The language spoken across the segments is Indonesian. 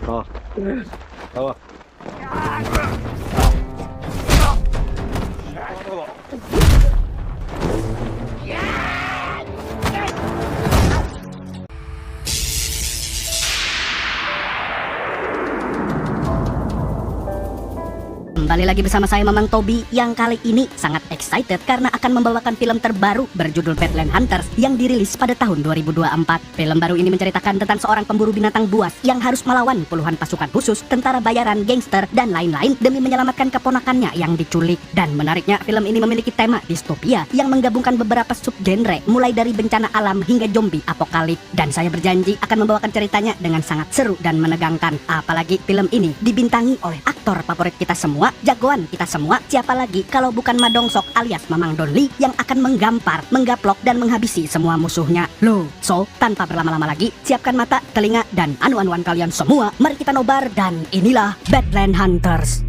어, 나와. Kembali lagi bersama saya Mamang Tobi yang kali ini sangat excited karena akan membawakan film terbaru berjudul Badland Hunters yang dirilis pada tahun 2024. Film baru ini menceritakan tentang seorang pemburu binatang buas yang harus melawan puluhan pasukan khusus, tentara bayaran, gangster, dan lain-lain demi menyelamatkan keponakannya yang diculik. Dan menariknya, film ini memiliki tema distopia yang menggabungkan beberapa subgenre mulai dari bencana alam hingga zombie apokalip. Dan saya berjanji akan membawakan ceritanya dengan sangat seru dan menegangkan. Apalagi film ini dibintangi oleh aktor favorit kita semua, jagoan kita semua, siapa lagi kalau bukan Madongsok alias Mamang Donli yang akan menggampar, menggaplok, dan menghabisi semua musuhnya. Loh, so tanpa berlama-lama lagi, siapkan mata, telinga, dan anu-anuan kalian semua. Mari kita nobar dan inilah Badland Hunters.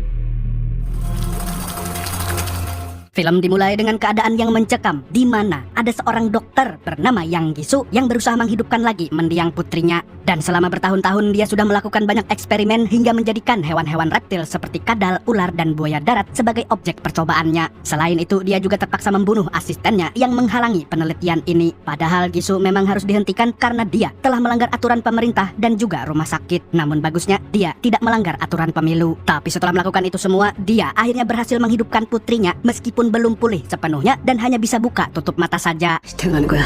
Film dimulai dengan keadaan yang mencekam, di mana ada seorang dokter bernama Yang Gisu yang berusaha menghidupkan lagi mendiang putrinya. Dan selama bertahun-tahun dia sudah melakukan banyak eksperimen hingga menjadikan hewan-hewan reptil seperti kadal, ular, dan buaya darat sebagai objek percobaannya. Selain itu, dia juga terpaksa membunuh asistennya yang menghalangi penelitian ini. Padahal Gisu memang harus dihentikan karena dia telah melanggar aturan pemerintah dan juga rumah sakit. Namun bagusnya, dia tidak melanggar aturan pemilu. Tapi setelah melakukan itu semua, dia akhirnya berhasil menghidupkan putrinya meskipun belum pulih sepenuhnya dan hanya bisa buka tutup mata saja. Dengan gue.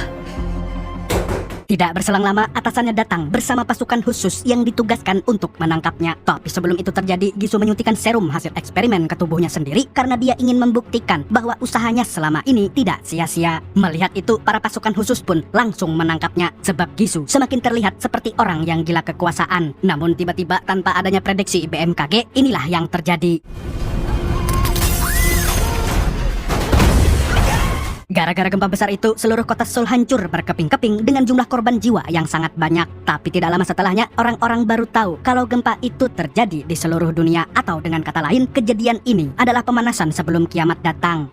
Tidak berselang lama, atasannya datang bersama pasukan khusus yang ditugaskan untuk menangkapnya. Tapi sebelum itu terjadi, Gisu menyuntikkan serum hasil eksperimen ke tubuhnya sendiri karena dia ingin membuktikan bahwa usahanya selama ini tidak sia-sia. Melihat itu, para pasukan khusus pun langsung menangkapnya sebab Gisu semakin terlihat seperti orang yang gila kekuasaan. Namun tiba-tiba tanpa adanya prediksi BMKG, inilah yang terjadi. Gara-gara gempa besar itu, seluruh kota Seoul hancur berkeping-keping dengan jumlah korban jiwa yang sangat banyak. Tapi tidak lama setelahnya, orang-orang baru tahu kalau gempa itu terjadi di seluruh dunia. Atau dengan kata lain, kejadian ini adalah pemanasan sebelum kiamat datang.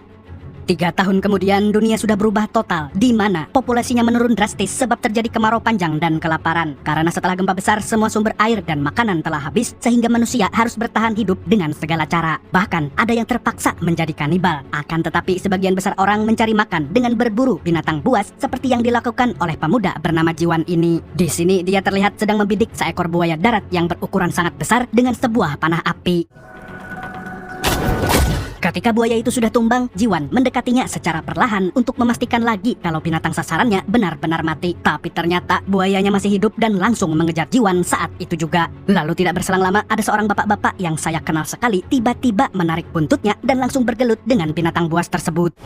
3 tahun kemudian, dunia sudah berubah total, di mana populasinya menurun drastis sebab terjadi kemarau panjang dan kelaparan. Karena setelah gempa besar, semua sumber air dan makanan telah habis, sehingga manusia harus bertahan hidup dengan segala cara. Bahkan, ada yang terpaksa menjadi kanibal. Akan tetapi, sebagian besar orang mencari makan dengan berburu binatang buas, seperti yang dilakukan oleh pemuda bernama Jiwan ini. Di sini, dia terlihat sedang membidik seekor buaya darat yang berukuran sangat besar dengan sebuah panah api. Ketika buaya itu sudah tumbang, Jiwan mendekatinya secara perlahan untuk memastikan lagi kalau binatang sasarannya benar-benar mati. Tapi ternyata buayanya masih hidup dan langsung mengejar Jiwan saat itu juga. Lalu tidak berselang lama, ada seorang bapak-bapak yang saya kenal sekali tiba-tiba menarik buntutnya dan langsung bergelut dengan binatang buas tersebut.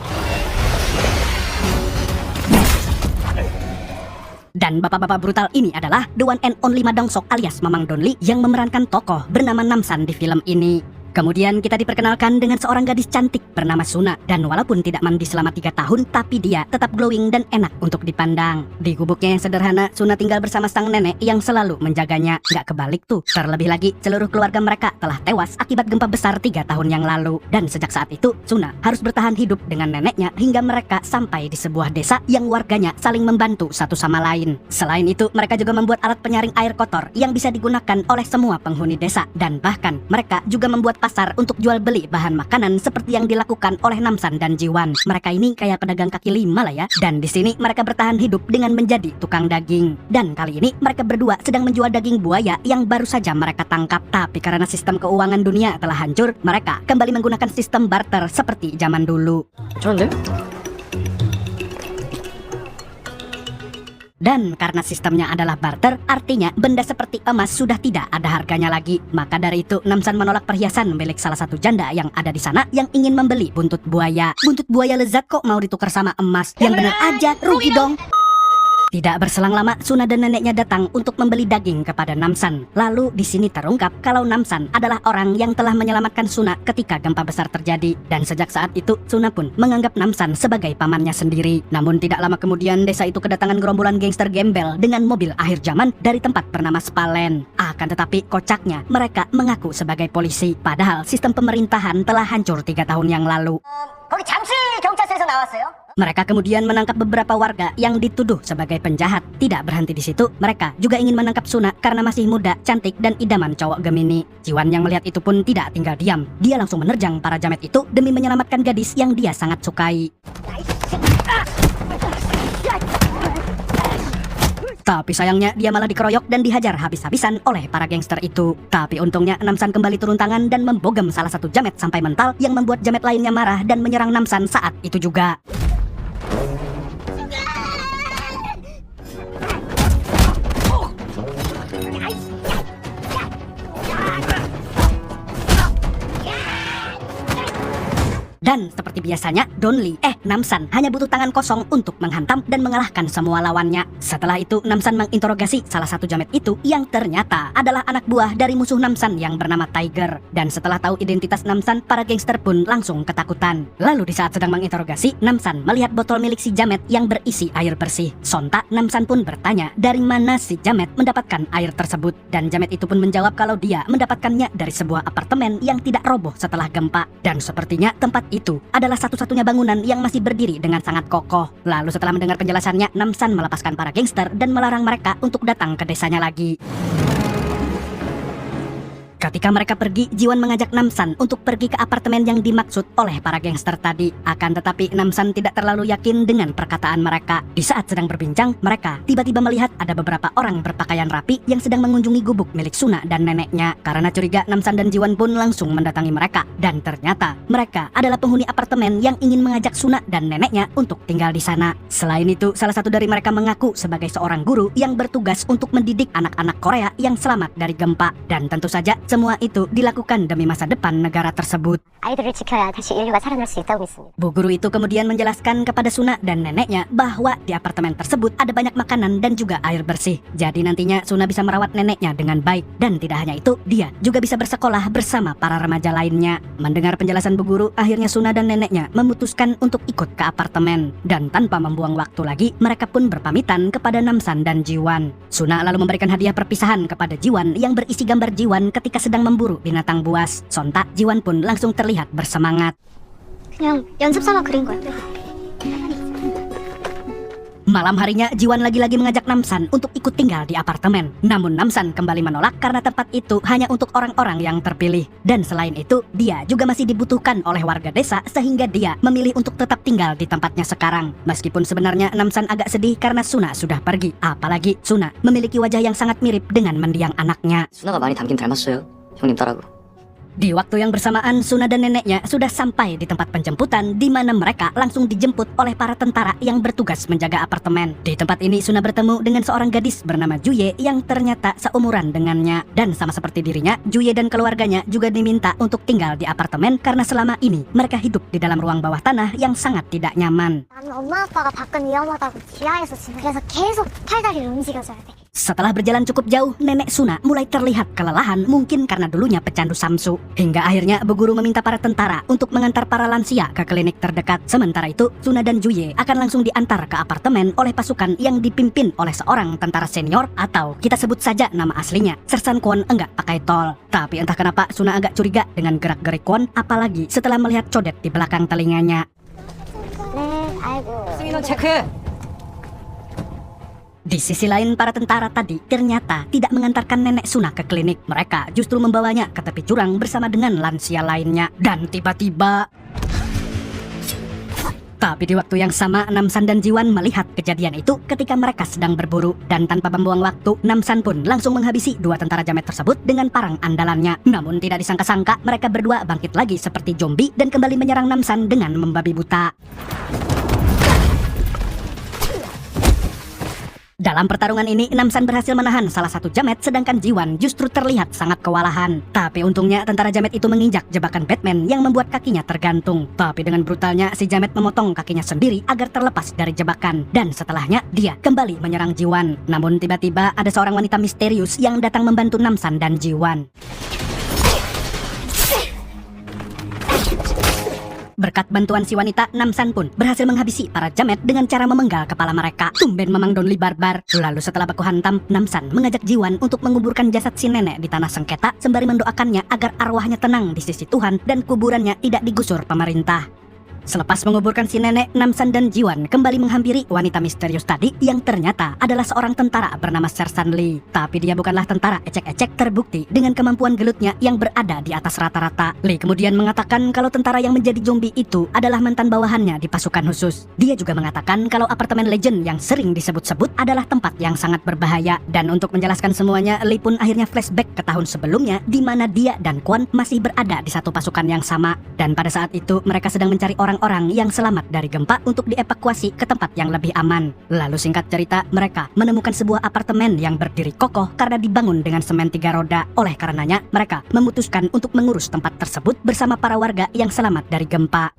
Dan bapak-bapak brutal ini adalah the one and only Madongsok alias Mamang Donli yang memerankan tokoh bernama Namsan di film ini. Kemudian kita diperkenalkan dengan seorang gadis cantik bernama Suna. Dan walaupun tidak mandi selama 3 tahun, tapi dia tetap glowing dan enak untuk dipandang. Di gubuknya yang sederhana, Suna tinggal bersama sang nenek yang selalu menjaganya. Gak kebalik tuh. Terlebih lagi, seluruh keluarga mereka telah tewas akibat gempa besar 3 tahun yang lalu. Dan sejak saat itu, Suna harus bertahan hidup dengan neneknya hingga mereka sampai di sebuah desa yang warganya saling membantu satu sama lain. Selain itu, mereka juga membuat alat penyaring air kotor yang bisa digunakan oleh semua penghuni desa. Dan bahkan, mereka juga membuat pasar untuk jual beli bahan makanan seperti yang dilakukan oleh Namsan dan Jiwan. Mereka ini kayak pedagang kaki lima lah ya. Dan di sini mereka bertahan hidup dengan menjadi tukang daging. Dan kali ini mereka berdua sedang menjual daging buaya yang baru saja mereka tangkap. Tapi karena sistem keuangan dunia telah hancur, mereka kembali menggunakan sistem barter seperti zaman dulu. 좋은데? Dan karena sistemnya adalah barter, artinya benda seperti emas sudah tidak ada harganya lagi. Maka dari itu, Namsan menolak perhiasan milik salah satu janda yang ada di sana yang ingin membeli buntut buaya. Buntut buaya lezat kok mau ditukar sama emas? Yang benar aja, rugi dong. Tidak berselang lama, Suna dan neneknya datang untuk membeli daging kepada Namsan. Lalu di sini terungkap kalau Namsan adalah orang yang telah menyelamatkan Suna ketika gempa besar terjadi. Dan sejak saat itu, Suna pun menganggap Namsan sebagai pamannya sendiri. Namun tidak lama kemudian, desa itu kedatangan gerombolan gangster gembel dengan mobil akhir zaman dari tempat bernama Spalen. Akan tetapi kocaknya, mereka mengaku sebagai polisi. Padahal sistem pemerintahan telah hancur 3 tahun yang lalu. 거기 잠실 경찰서에서 나왔어요. Mereka kemudian menangkap beberapa warga yang dituduh sebagai penjahat. Tidak berhenti di situ, mereka juga ingin menangkap Suna karena masih muda, cantik, dan idaman cowok Gemini. Jiwan yang melihat itu pun tidak tinggal diam. Dia langsung menerjang para jamet itu demi menyelamatkan gadis yang dia sangat sukai. Tapi sayangnya dia malah dikeroyok dan dihajar habis-habisan oleh para gangster itu. Tapi untungnya Namsan kembali turun tangan dan membogem salah satu jamet sampai mental yang membuat jamet lainnya marah dan menyerang Namsan saat itu juga. Dan seperti biasanya, Namsan hanya butuh tangan kosong untuk menghantam dan mengalahkan semua lawannya. Setelah itu, Namsan menginterogasi salah satu jamet itu yang ternyata adalah anak buah dari musuh Namsan yang bernama Tiger. Dan setelah tahu identitas Namsan, para gangster pun langsung ketakutan. Lalu di saat sedang menginterogasi, Namsan melihat botol milik si jamet yang berisi air bersih. Sontak, Namsan pun bertanya dari mana si jamet mendapatkan air tersebut. Dan jamet itu pun menjawab kalau dia mendapatkannya dari sebuah apartemen yang tidak roboh setelah gempa. Dan sepertinya tempat itu adalah satu-satunya bangunan yang masih berdiri dengan sangat kokoh. Lalu setelah mendengar penjelasannya, Namsan melepaskan para gangster dan melarang mereka untuk datang ke desanya lagi. Ketika mereka pergi, Jiwan mengajak Namsan untuk pergi ke apartemen yang dimaksud oleh para gangster tadi. Akan tetapi Namsan tidak terlalu yakin dengan perkataan mereka. Di saat sedang berbincang, mereka tiba-tiba melihat ada beberapa orang berpakaian rapi yang sedang mengunjungi gubuk milik Suna dan neneknya. Karena curiga, Namsan dan Jiwan pun langsung mendatangi mereka. Dan ternyata mereka adalah penghuni apartemen yang ingin mengajak Suna dan neneknya untuk tinggal di sana. Selain itu, salah satu dari mereka mengaku sebagai seorang guru yang bertugas untuk mendidik anak-anak Korea yang selamat dari gempa. Dan tentu saja semua itu dilakukan demi masa depan negara tersebut. 아이들을 지켜야 다시 인류가 살아날 수 있다고 믿습니다. Bu guru itu kemudian menjelaskan kepada Suna dan neneknya bahwa di apartemen tersebut ada banyak makanan dan juga air bersih. Jadi nantinya Suna bisa merawat neneknya dengan baik. Dan tidak hanya itu, dia juga bisa bersekolah bersama para remaja lainnya. Mendengar penjelasan bu guru, akhirnya Suna dan neneknya memutuskan untuk ikut ke apartemen. Dan tanpa membuang waktu lagi, mereka pun berpamitan kepada Namsan dan Jiwan. Suna lalu memberikan hadiah perpisahan kepada Jiwan yang berisi gambar Jiwan ketika sedang memburu binatang buas. Sontak, Jiwan pun langsung terlihat bersemangat. 그냥 연습 삼아 그린 거야. Malam harinya, Jiwan lagi-lagi mengajak Namsan untuk ikut tinggal di apartemen. Namun Namsan kembali menolak karena tempat itu hanya untuk orang-orang yang terpilih. Dan selain itu, dia juga masih dibutuhkan oleh warga desa sehingga dia memilih untuk tetap tinggal di tempatnya sekarang. Meskipun sebenarnya Namsan agak sedih karena Suna sudah pergi. Apalagi Suna memiliki wajah yang sangat mirip dengan mendiang anaknya. 누나가 많이 닮긴 닮았어요. 형님 딸하고. Di waktu yang bersamaan, Suna dan neneknya sudah sampai di tempat penjemputan di mana mereka langsung dijemput oleh para tentara yang bertugas menjaga apartemen. Di tempat ini Suna bertemu dengan seorang gadis bernama Juye yang ternyata seumuran dengannya. Dan sama seperti dirinya, Juye dan keluarganya juga diminta untuk tinggal di apartemen karena selama ini mereka hidup di dalam ruang bawah tanah yang sangat tidak nyaman. 나는 엄마 아빠가 밖은 위험하다고 지하에서 지내. 그래서 계속 팔다리를 움직여줘야 돼. Setelah berjalan cukup jauh, nenek Suna mulai terlihat kelelahan, mungkin karena dulunya pecandu samsu. Hingga akhirnya Bu Guru meminta para tentara untuk mengantar para lansia ke klinik terdekat. Sementara itu, Suna dan Juye akan langsung diantar ke apartemen oleh pasukan yang dipimpin oleh seorang tentara senior atau kita sebut saja nama aslinya, Sersan Kwon enggak pakai tol. Tapi entah kenapa Suna agak curiga dengan gerak-gerik Kwon, apalagi setelah melihat codet di belakang telinganya. 네, 아이고. 승인원 체크해. Di sisi lain, para tentara tadi ternyata tidak mengantarkan nenek Suna ke klinik. Mereka justru membawanya ke tepi jurang bersama dengan lansia lainnya. Dan tiba-tiba... Tapi di waktu yang sama, Namsan dan Jiwan melihat kejadian itu ketika mereka sedang berburu. Dan tanpa membuang waktu, Namsan pun langsung menghabisi dua tentara jamet tersebut dengan parang andalannya. Namun tidak disangka-sangka, mereka berdua bangkit lagi seperti zombie dan kembali menyerang Namsan dengan membabi buta. Dalam pertarungan ini, Namsan berhasil menahan salah satu jamet, sedangkan Jiwan justru terlihat sangat kewalahan. Tapi untungnya tentara jamet itu menginjak jebakan Batman yang membuat kakinya tergantung. Tapi dengan brutalnya, si jamet memotong kakinya sendiri agar terlepas dari jebakan. Dan setelahnya, dia kembali menyerang Jiwan. Namun tiba-tiba ada seorang wanita misterius yang datang membantu Namsan dan Jiwan. Berkat bantuan si wanita, Namsan pun berhasil menghabisi para jamet dengan cara memenggal kepala mereka. Tumben memang Donli barbar. Lalu setelah baku hantam, Namsan mengajak Jiwan untuk menguburkan jasad si nenek di tanah sengketa sembari mendoakannya agar arwahnya tenang di sisi Tuhan dan kuburannya tidak digusur pemerintah. Selepas menguburkan si nenek, Namsan dan Jiwan kembali menghampiri wanita misterius tadi yang ternyata adalah seorang tentara bernama Sersan Lee. Tapi dia bukanlah tentara ecek-ecek, terbukti dengan kemampuan gelutnya yang berada di atas rata-rata. Lee kemudian mengatakan kalau tentara yang menjadi zombie itu adalah mantan bawahannya di pasukan khusus. Dia juga mengatakan kalau apartemen Legend yang sering disebut-sebut adalah tempat yang sangat berbahaya. Dan untuk menjelaskan semuanya, Lee pun akhirnya flashback ke tahun sebelumnya di mana dia dan Kwon masih berada di satu pasukan yang sama. Dan pada saat itu mereka sedang mencari orang-orang yang selamat dari gempa untuk dievakuasi ke tempat yang lebih aman. Lalu singkat cerita, mereka menemukan sebuah apartemen yang berdiri kokoh karena dibangun dengan semen 3 roda. Oleh karenanya, mereka memutuskan untuk mengurus tempat tersebut bersama para warga yang selamat dari gempa.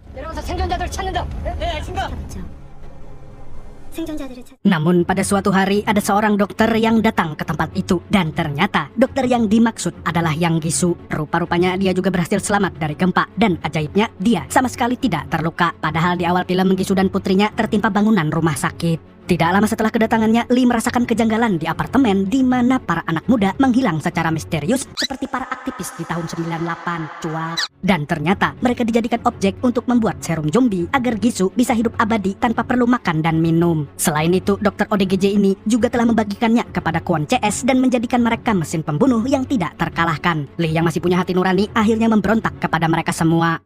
Namun pada suatu hari ada seorang dokter yang datang ke tempat itu dan ternyata dokter yang dimaksud adalah Yang Gisu. Rupa-rupanya dia juga berhasil selamat dari gempa dan ajaibnya dia sama sekali tidak terluka. Padahal di awal film Gisu dan putrinya tertimpa bangunan rumah sakit. Tidak lama setelah kedatangannya, Lee merasakan kejanggalan di apartemen di mana para anak muda menghilang secara misterius seperti para aktivis di tahun 98. Cuak. Dan ternyata mereka dijadikan objek untuk membuat serum zombie agar Gisu bisa hidup abadi tanpa perlu makan dan minum. Selain itu, Dr. ODGJ ini juga telah membagikannya kepada Kwon CS dan menjadikan mereka mesin pembunuh yang tidak terkalahkan. Lee yang masih punya hati nurani akhirnya memberontak kepada mereka semua.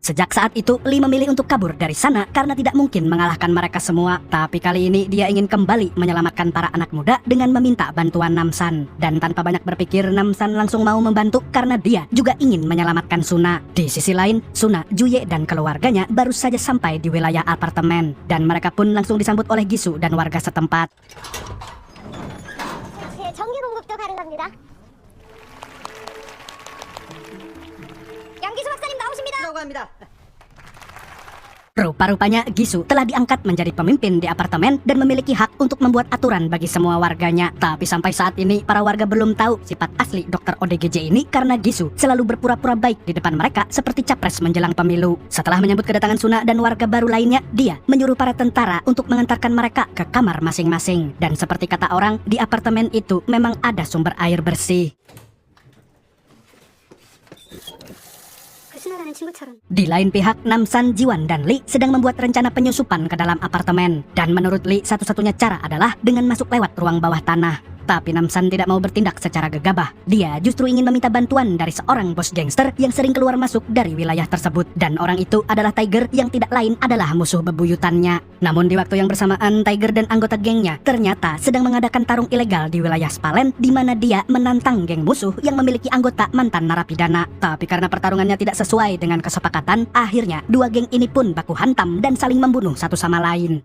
Sejak saat itu, Lee memilih untuk kabur dari sana karena tidak mungkin mengalahkan mereka semua. Tapi kali ini dia ingin kembali menyelamatkan para anak muda dengan meminta bantuan Namsan. Dan tanpa banyak berpikir, Namsan langsung mau membantu karena dia juga ingin menyelamatkan Suna. Di sisi lain, Suna, Juye, dan keluarganya baru saja sampai di wilayah apartemen. Dan mereka pun langsung disambut oleh Gisu dan warga setempat. 전기 공급도 가능합니다. 양기수 박사님 나오십니다. Rupa-rupanya Gisu telah diangkat menjadi pemimpin di apartemen dan memiliki hak untuk membuat aturan bagi semua warganya. Tapi sampai saat ini para warga belum tahu sifat asli Dr. ODGJ ini karena Gisu selalu berpura-pura baik di depan mereka seperti capres menjelang pemilu. Setelah menyambut kedatangan Suna dan warga baru lainnya, dia menyuruh para tentara untuk mengantarkan mereka ke kamar masing-masing. Dan seperti kata orang, di apartemen itu memang ada sumber air bersih. Di lain pihak, Namsan, Jiwan, dan Lee sedang membuat rencana penyusupan ke dalam apartemen. Dan menurut Lee, satu-satunya cara adalah dengan masuk lewat ruang bawah tanah. Tapi Namsan tidak mau bertindak secara gegabah. Dia justru ingin meminta bantuan dari seorang bos gangster yang sering keluar masuk dari wilayah tersebut. Dan orang itu adalah Tiger yang tidak lain adalah musuh bebuyutannya. Namun di waktu yang bersamaan, Tiger dan anggota gengnya ternyata sedang mengadakan tarung ilegal di wilayah Spalen, di mana dia menantang geng musuh yang memiliki anggota mantan narapidana. Tapi karena pertarungannya tidak sesuai dengan kesepakatan, akhirnya dua geng ini pun baku hantam dan saling membunuh satu sama lain.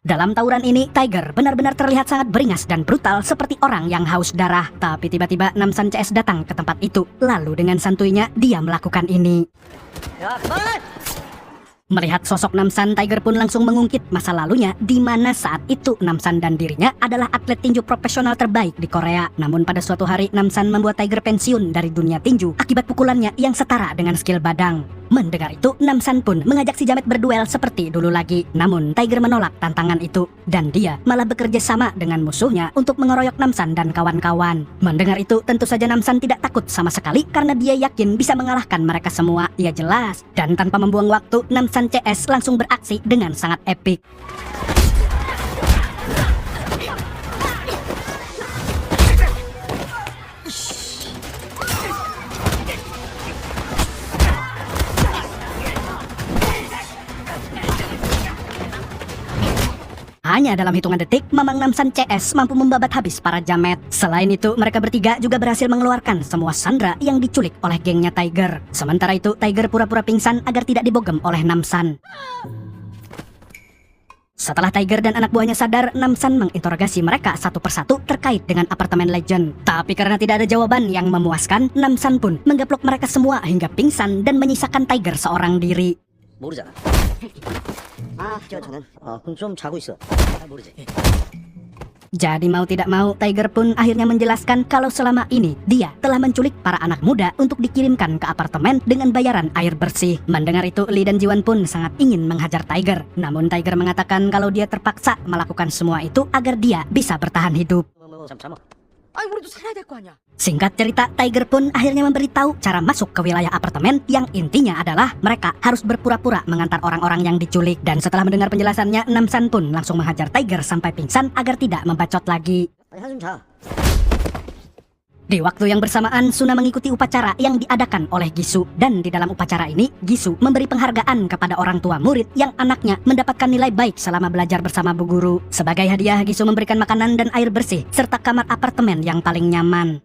Dalam tawuran ini, Tiger benar-benar terlihat sangat beringas dan brutal seperti orang yang haus darah. Tapi tiba-tiba Namsan CS datang ke tempat itu. Lalu dengan santuinya, dia melakukan ini. Melihat sosok Namsan, Tiger pun langsung mengungkit masa lalunya di mana saat itu Namsan dan dirinya adalah atlet tinju profesional terbaik di Korea. Namun pada suatu hari Namsan membuat Tiger pensiun dari dunia tinju akibat pukulannya yang setara dengan skill badang. Mendengar itu, Namsan pun mengajak si Jamet berduel seperti dulu lagi. Namun Tiger menolak tantangan itu dan dia malah bekerja sama dengan musuhnya untuk mengeroyok Namsan dan kawan-kawan. Mendengar itu, tentu saja Namsan tidak takut sama sekali karena dia yakin bisa mengalahkan mereka semua. Ya jelas. Dan tanpa membuang waktu, Namsan CS langsung beraksi dengan sangat epik. Hanya dalam hitungan detik, Mamang Namsan CS mampu membabat habis para Jamet. Selain itu, mereka bertiga juga berhasil mengeluarkan semua sandera yang diculik oleh gengnya Tiger. Sementara itu, Tiger pura-pura pingsan agar tidak dibogem oleh Namsan. Setelah Tiger dan anak buahnya sadar, Namsan menginterogasi mereka satu persatu terkait dengan apartemen Legend. Tapi karena tidak ada jawaban yang memuaskan, Namsan pun menggaplok mereka semua hingga pingsan dan menyisakan Tiger seorang diri. 모르잖아. 저는 그럼 좀 자고 있어. 모르지. Jadi mau tidak mau, Tiger pun akhirnya menjelaskan kalau selama ini dia telah menculik para anak muda untuk dikirimkan ke apartemen dengan bayaran air bersih. Mendengar itu, Lee dan Jiwon pun sangat ingin menghajar Tiger. Namun Tiger mengatakan kalau dia terpaksa melakukan semua itu agar dia bisa bertahan hidup. Singkat cerita, Tiger pun akhirnya memberitahu cara masuk ke wilayah apartemen yang intinya adalah mereka harus berpura-pura mengantar orang-orang yang diculik. Dan setelah mendengar penjelasannya, Namsan pun langsung menghajar Tiger sampai pingsan agar tidak membacot lagi. Di waktu yang bersamaan, Suna mengikuti upacara yang diadakan oleh Gisu. Dan di dalam upacara ini, Gisu memberi penghargaan kepada orang tua murid yang anaknya mendapatkan nilai baik selama belajar bersama bu guru. Sebagai hadiah, Gisu memberikan makanan dan air bersih, serta kamar apartemen yang paling nyaman.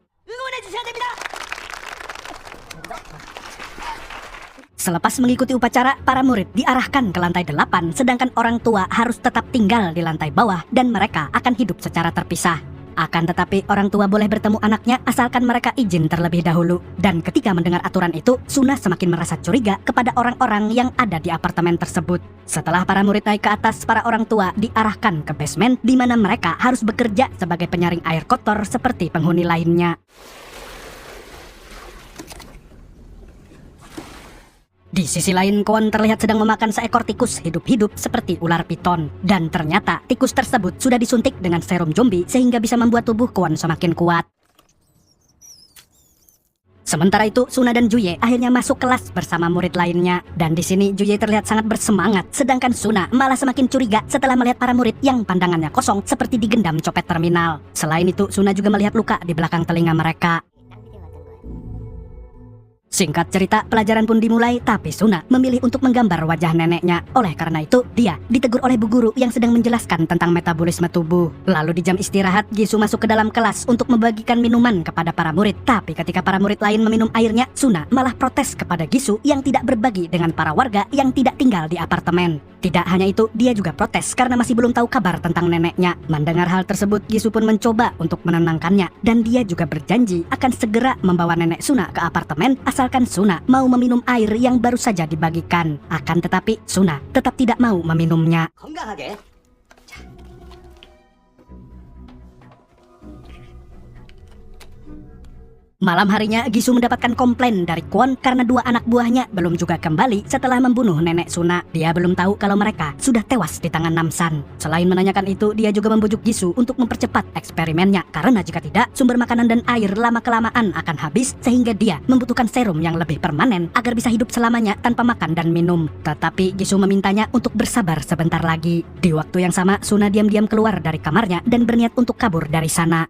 Selepas mengikuti upacara, para murid diarahkan ke lantai 8, sedangkan orang tua harus tetap tinggal di lantai bawah dan mereka akan hidup secara terpisah. Akan tetapi orang tua boleh bertemu anaknya asalkan mereka izin terlebih dahulu. Dan ketika mendengar aturan itu, Suna semakin merasa curiga kepada orang-orang yang ada di apartemen tersebut. Setelah para murid naik ke atas, para orang tua diarahkan ke basement di mana mereka harus bekerja sebagai penyaring air kotor seperti penghuni lainnya. Di sisi lain, Kwon terlihat sedang memakan seekor tikus hidup-hidup seperti ular piton. Dan ternyata tikus tersebut sudah disuntik dengan serum zombie sehingga bisa membuat tubuh Kwon semakin kuat. Sementara itu, Suna dan Juye akhirnya masuk kelas bersama murid lainnya. Dan di sini Juye terlihat sangat bersemangat, sedangkan Suna malah semakin curiga setelah melihat para murid yang pandangannya kosong seperti digendam copet terminal. Selain itu, Suna juga melihat luka di belakang telinga mereka. Singkat cerita, pelajaran pun dimulai, tapi Suna memilih untuk menggambar wajah neneknya. Oleh karena itu, dia ditegur oleh bu guru yang sedang menjelaskan tentang metabolisme tubuh. Lalu di jam istirahat, Gisu masuk ke dalam kelas untuk membagikan minuman kepada para murid. Tapi ketika para murid lain meminum airnya, Suna malah protes kepada Gisu yang tidak berbagi dengan para warga yang tidak tinggal di apartemen. Tidak hanya itu, dia juga protes karena masih belum tahu kabar tentang neneknya. Mendengar hal tersebut, Gisu pun mencoba untuk menenangkannya. Dan dia juga berjanji akan segera membawa nenek Suna ke apartemen asalkan Suna mau meminum air yang baru saja dibagikan. Akan tetapi, Suna tetap tidak mau meminumnya. Malam harinya, Gisu mendapatkan komplain dari Kwon karena dua anak buahnya belum juga kembali setelah membunuh nenek Suna. Dia belum tahu kalau mereka sudah tewas di tangan Namsan. Selain menanyakan itu, dia juga membujuk Gisu untuk mempercepat eksperimennya. Karena jika tidak, sumber makanan dan air lama-kelamaan akan habis sehingga dia membutuhkan serum yang lebih permanen agar bisa hidup selamanya tanpa makan dan minum. Tetapi Gisu memintanya untuk bersabar sebentar lagi. Di waktu yang sama, Suna diam-diam keluar dari kamarnya dan berniat untuk kabur dari sana.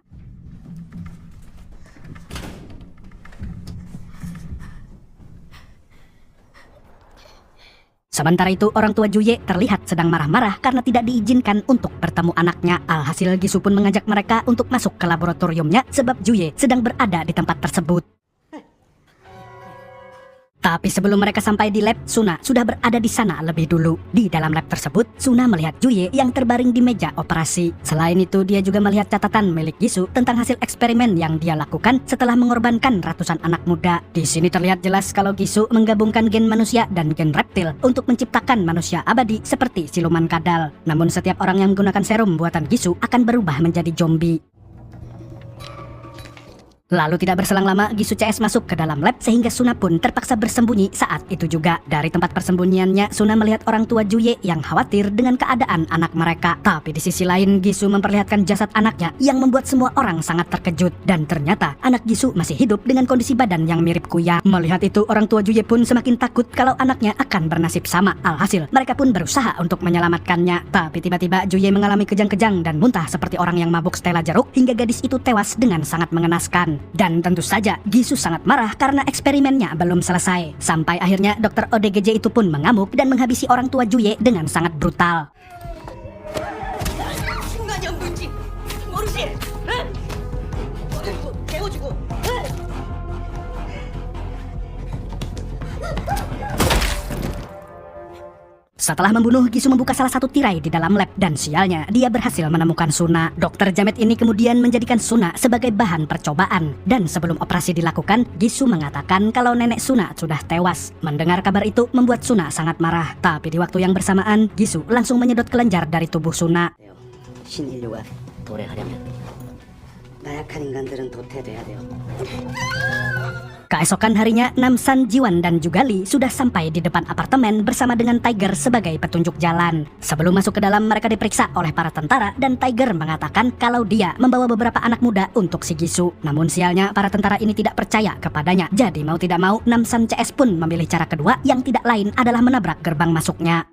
Sementara itu, orang tua Juye terlihat sedang marah-marah karena tidak diizinkan untuk bertemu anaknya. Alhasil, Gisu pun mengajak mereka untuk masuk ke laboratoriumnya sebab Juye sedang berada di tempat tersebut. Tapi sebelum mereka sampai di lab, Suna sudah berada di sana lebih dulu. Di dalam lab tersebut, Suna melihat Juye yang terbaring di meja operasi. Selain itu, dia juga melihat catatan milik Gisu tentang hasil eksperimen yang dia lakukan setelah mengorbankan ratusan anak muda. Di sini terlihat jelas kalau Gisu menggabungkan gen manusia dan gen reptil untuk menciptakan manusia abadi seperti siluman kadal. Namun setiap orang yang menggunakan serum buatan Gisu akan berubah menjadi zombie. Lalu tidak berselang lama, Gisu CS masuk ke dalam lab sehingga Suna pun terpaksa bersembunyi saat itu juga. Dari tempat persembunyiannya, Suna melihat orang tua Juye yang khawatir dengan keadaan anak mereka. Tapi di sisi lain, Gisu memperlihatkan jasad anaknya yang membuat semua orang sangat terkejut. Dan ternyata anak Gisu masih hidup dengan kondisi badan yang mirip Kuya. Melihat itu, orang tua Juye pun semakin takut kalau anaknya akan bernasib sama. Alhasil, mereka pun berusaha untuk menyelamatkannya. Tapi tiba-tiba Juye mengalami kejang-kejang dan muntah seperti orang yang mabuk Stella jeruk hingga gadis itu tewas dengan sangat mengenaskan. Dan tentu saja Gisu sangat marah karena eksperimennya belum selesai. Sampai akhirnya Dr. ODGJ itu pun mengamuk dan menghabisi orang tua Juye dengan sangat brutal. Setelah membunuh, Gisu membuka salah satu tirai di dalam lab dan sialnya dia berhasil menemukan Suna. Dokter Jamet ini kemudian menjadikan Suna sebagai bahan percobaan. Dan sebelum operasi dilakukan, Gisu mengatakan kalau nenek Suna sudah tewas. Mendengar kabar itu membuat Suna sangat marah. Tapi di waktu yang bersamaan, Gisu langsung menyedot kelenjar dari tubuh Suna. 도래하려면 나약한 인간들은 도태돼야 돼요. Keesokan harinya, Namsan, Jiwan, dan juga Lee sudah sampai di depan apartemen bersama dengan Tiger sebagai petunjuk jalan. Sebelum masuk ke dalam, mereka diperiksa oleh para tentara dan Tiger mengatakan kalau dia membawa beberapa anak muda untuk si Gisu. Namun sialnya, para tentara ini tidak percaya kepadanya. Jadi mau tidak mau, Namsan CS pun memilih cara kedua yang tidak lain adalah menabrak gerbang masuknya.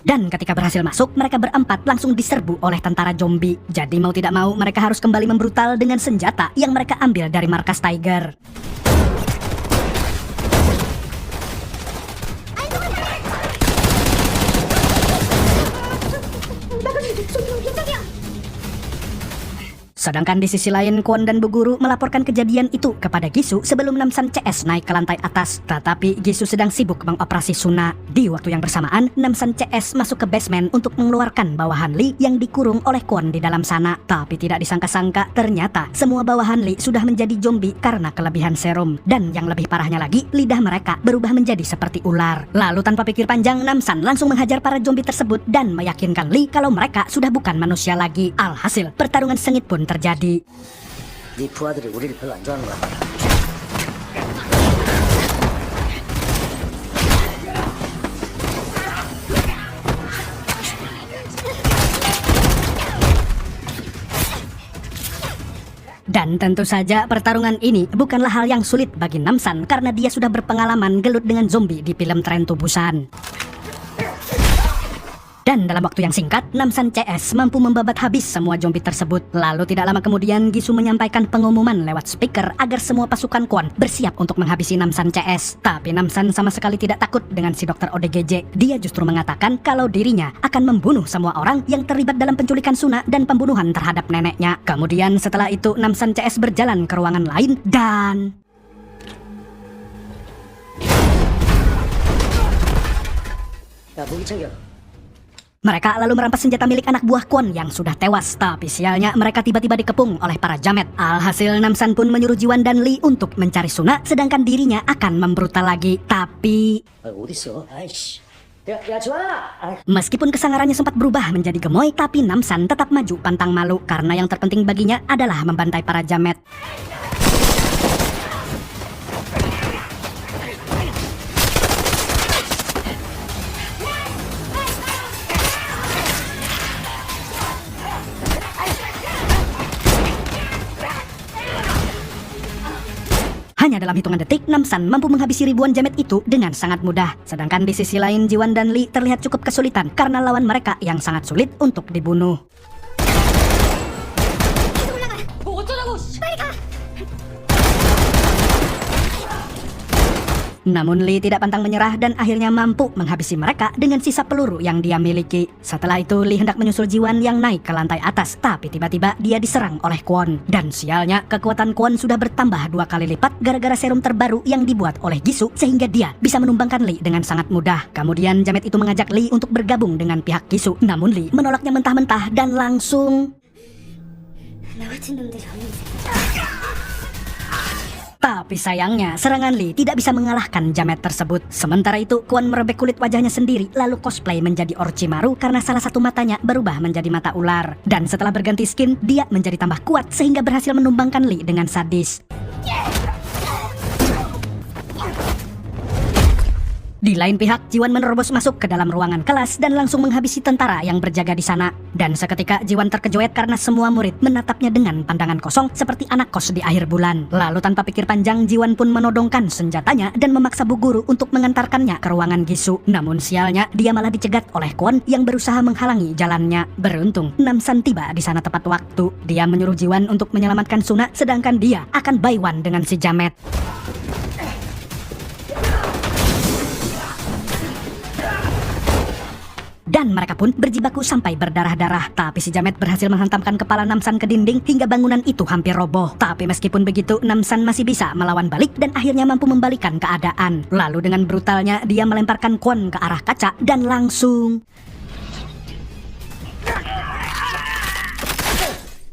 Dan ketika berhasil masuk, mereka berempat langsung diserbu oleh tentara zombie. Jadi mau tidak mau, mereka harus kembali membrutal dengan senjata yang mereka ambil dari markas Tiger. Sedangkan di sisi lain, Kwon dan Bu Guru melaporkan kejadian itu kepada Gisu sebelum Namsan CS naik ke lantai atas. Tetapi Gisu sedang sibuk mengoperasi Suna. Di waktu yang bersamaan, Namsan CS masuk ke basement untuk mengeluarkan bawahan Lee yang dikurung oleh Kwon di dalam sana. Tapi tidak disangka-sangka, ternyata semua bawahan Lee sudah menjadi zombie karena kelebihan serum. Dan yang lebih parahnya lagi, lidah mereka berubah menjadi seperti ular. Lalu tanpa pikir panjang, Namsan langsung menghajar para zombie tersebut dan meyakinkan Lee kalau mereka sudah bukan manusia lagi. Alhasil, pertarungan sengit pun terjadi. 네 부하들이 우리를 별로 안 좋아하는 것 같아. Dan tentu saja pertarungan ini bukanlah hal yang sulit bagi Namsan karena dia sudah berpengalaman gelut dengan zombie di film Train to Busan. Dan dalam waktu yang singkat, Namsan CS mampu membabat habis semua zombie tersebut. Lalu tidak lama kemudian, Gisu menyampaikan pengumuman lewat speaker agar semua pasukan Kwon bersiap untuk menghabisi Namsan CS. Tapi Namsan sama sekali tidak takut dengan si Dr. ODGJ. Dia justru mengatakan kalau dirinya akan membunuh semua orang yang terlibat dalam penculikan Suna dan pembunuhan terhadap neneknya. Kemudian setelah itu, Namsan CS berjalan ke ruangan lain dan... 야, 무기 챙겨. Mereka lalu merampas senjata milik anak buah Kwon yang sudah tewas. Tapi sialnya mereka tiba-tiba dikepung oleh para jamet. Alhasil Namsan pun menyuruh Jiwan dan Lee untuk mencari Suna, sedangkan dirinya akan membrutal lagi. Tapi 어딨어? 아이씨. 야, 지원아! meskipun kesangarannya sempat berubah menjadi gemoy, tapi Namsan tetap maju pantang malu karena yang terpenting baginya adalah membantai para jamet. Hanya dalam hitungan detik, Namsan mampu menghabisi ribuan jamet itu dengan sangat mudah. Sedangkan di sisi lain, Jiwan dan Lee terlihat cukup kesulitan karena lawan mereka yang sangat sulit untuk dibunuh. Namun Lee tidak pantang menyerah dan akhirnya mampu menghabisi mereka dengan sisa peluru yang dia miliki. Setelah itu Lee hendak menyusul Jiwan yang naik ke lantai atas, tapi tiba-tiba dia diserang oleh Kwon. Dan sialnya, kekuatan Kwon sudah bertambah 2 kali lipat gara-gara serum terbaru yang dibuat oleh Gisu, sehingga dia bisa menumbangkan Lee dengan sangat mudah. Kemudian jamet itu mengajak Lee untuk bergabung dengan pihak Gisu, namun Lee menolaknya mentah-mentah dan langsung... Tapi sayangnya, serangan Lee tidak bisa mengalahkan jamet tersebut. Sementara itu, Kwon merobek kulit wajahnya sendiri, lalu cosplay menjadi Orochimaru karena salah satu matanya berubah menjadi mata ular. Dan setelah berganti skin, dia menjadi tambah kuat sehingga berhasil menumbangkan Lee dengan sadis. Di lain pihak, Jiwan menerobos masuk ke dalam ruangan kelas dan langsung menghabisi tentara yang berjaga di sana. Dan seketika Jiwan terkejoet karena semua murid menatapnya dengan pandangan kosong seperti anak kos di akhir bulan. Lalu tanpa pikir panjang, Jiwan pun menodongkan senjatanya dan memaksa Bu Guru untuk mengantarkannya ke ruangan Gisu. Namun sialnya, dia malah dicegat oleh Kwon yang berusaha menghalangi jalannya. Beruntung, Namsan tiba di sana tepat waktu. Dia menyuruh Jiwan untuk menyelamatkan Suna, sedangkan dia akan buy one dengan si jamet. Dan mereka pun berjibaku sampai berdarah-darah. Tapi si jamet berhasil menghantamkan kepala Namsan ke dinding hingga bangunan itu hampir roboh. Tapi meskipun begitu, Namsan masih bisa melawan balik dan akhirnya mampu membalikan keadaan. Lalu dengan brutalnya dia melemparkan Kwon ke arah kaca dan langsung...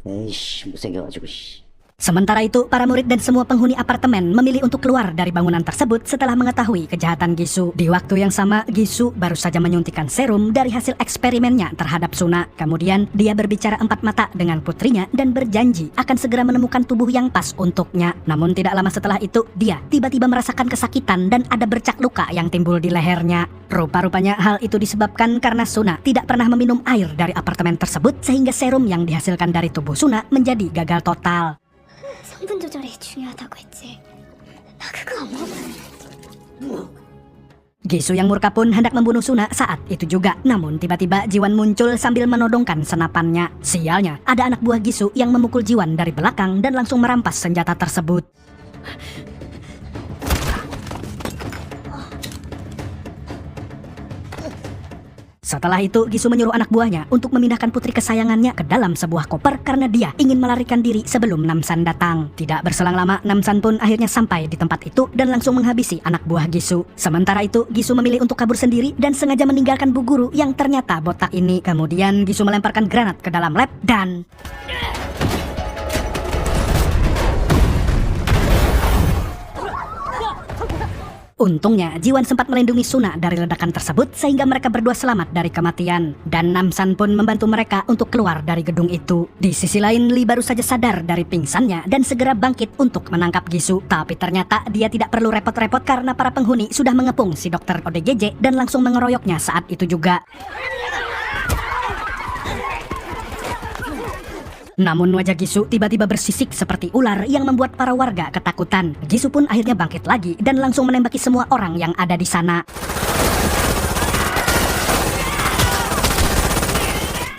에이씨, 못생겨가지고, 씨. Sementara itu, para murid dan semua penghuni apartemen memilih untuk keluar dari bangunan tersebut setelah mengetahui kejahatan Gisu. Di waktu yang sama, Gisu baru saja menyuntikkan serum dari hasil eksperimennya terhadap Suna. Kemudian, dia berbicara empat mata dengan putrinya dan berjanji akan segera menemukan tubuh yang pas untuknya. Namun tidak lama setelah itu, dia tiba-tiba merasakan kesakitan dan ada bercak luka yang timbul di lehernya. Rupa-rupanya hal itu disebabkan karena Suna tidak pernah meminum air dari apartemen tersebut sehingga serum yang dihasilkan dari tubuh Suna menjadi gagal total. 성분 조절이 중요하다고 했지. 나 그거 안 먹어. Gisu yang murka pun hendak membunuh Suna saat itu juga. Namun tiba-tiba Jiwan muncul sambil menodongkan senapannya. Sialnya, ada anak buah Gisu yang memukul Jiwan dari belakang dan langsung merampas senjata tersebut. Setelah itu, Gisu menyuruh anak buahnya untuk memindahkan putri kesayangannya ke dalam sebuah koper karena dia ingin melarikan diri sebelum Namsan datang. Tidak berselang lama, Namsan pun akhirnya sampai di tempat itu dan langsung menghabisi anak buah Gisu. Sementara itu, Gisu memilih untuk kabur sendiri dan sengaja meninggalkan Bu Guru yang ternyata botak ini. Kemudian Gisu melemparkan granat ke dalam lab dan... Untungnya, Jiwan sempat melindungi Suna dari ledakan tersebut sehingga mereka berdua selamat dari kematian. Dan Namsan pun membantu mereka untuk keluar dari gedung itu. Di sisi lain, Lee baru saja sadar dari pingsannya dan segera bangkit untuk menangkap Gisu. Tapi ternyata dia tidak perlu repot-repot karena para penghuni sudah mengepung si Dr. ODGJ dan langsung mengeroyoknya saat itu juga. Namun wajah Gisu tiba-tiba bersisik seperti ular yang membuat para warga ketakutan. Gisu pun akhirnya bangkit lagi dan langsung menembaki semua orang yang ada di sana.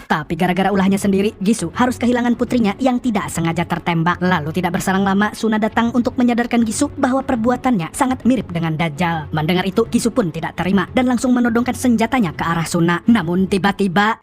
Tapi gara-gara ulahnya sendiri, Gisu harus kehilangan putrinya yang tidak sengaja tertembak. Lalu tidak berselang lama, Suna datang untuk menyadarkan Gisu bahwa perbuatannya sangat mirip dengan Dajjal. Mendengar itu, Gisu pun tidak terima dan langsung menodongkan senjatanya ke arah Suna. Namun tiba-tiba...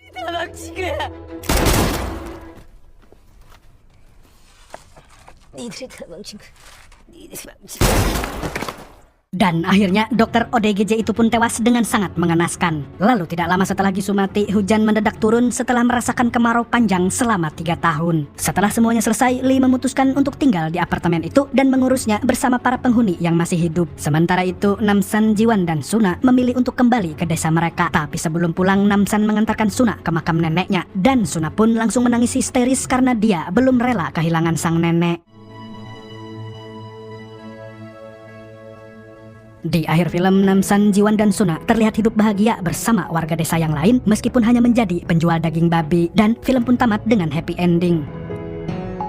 Dan akhirnya Dr. ODGJ itu pun tewas dengan sangat mengenaskan. Lalu tidak lama setelah Gisu mati, hujan mendadak turun setelah merasakan kemarau panjang selama 3 tahun. Setelah semuanya selesai, Lee memutuskan untuk tinggal di apartemen itu dan mengurusnya bersama para penghuni yang masih hidup. Sementara itu, Namsan, Jiwan, dan Suna memilih untuk kembali ke desa mereka. Tapi sebelum pulang, Namsan mengantarkan Suna ke makam neneknya. Dan Suna pun langsung menangis histeris karena dia belum rela kehilangan sang nenek. Di akhir film, Namsan, Jiwan, dan Suna terlihat hidup bahagia bersama warga desa yang lain meskipun hanya menjadi penjual daging babi, dan film pun tamat dengan happy ending.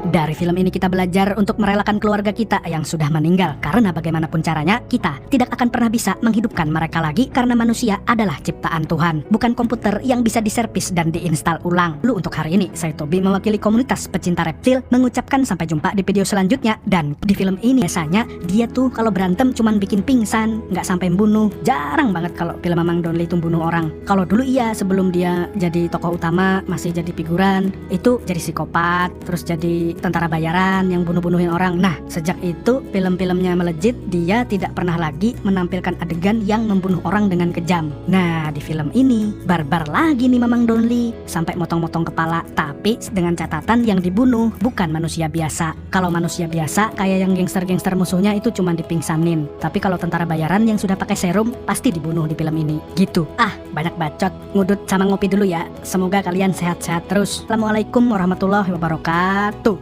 Dari film ini kita belajar untuk merelakan keluarga kita yang sudah meninggal, karena bagaimanapun caranya kita tidak akan pernah bisa menghidupkan mereka lagi karena manusia adalah ciptaan Tuhan, bukan komputer yang bisa diservis dan diinstal ulang. Lu untuk hari ini, saya Tobi mewakili komunitas pecinta reptil mengucapkan sampai jumpa di video selanjutnya. Dan di film ini biasanya dia tuh kalau berantem cuman bikin pingsan, nggak sampai membunuh. Jarang banget kalau film Mamang Donli itu bunuh orang. Kalau dulu iya, sebelum dia jadi tokoh utama masih jadi figuran, itu jadi psikopat, terus jadi tentara bayaran yang bunuh-bunuhin orang. Nah, sejak itu film-filmnya melejit, dia tidak pernah lagi menampilkan adegan yang membunuh orang dengan kejam. Nah, di film ini barbar lagi nih Mamang Donli, sampai motong-motong kepala, tapi dengan catatan yang dibunuh bukan manusia biasa. Kalau manusia biasa kayak yang gangster-gangster musuhnya itu cuma dipingsanin, tapi kalau tentara bayaran yang sudah pakai serum pasti dibunuh di film ini. Gitu. Banyak bacot, ngudut sama ngopi dulu ya. Semoga kalian sehat-sehat terus. Assalamualaikum warahmatullahi wabarakatuh.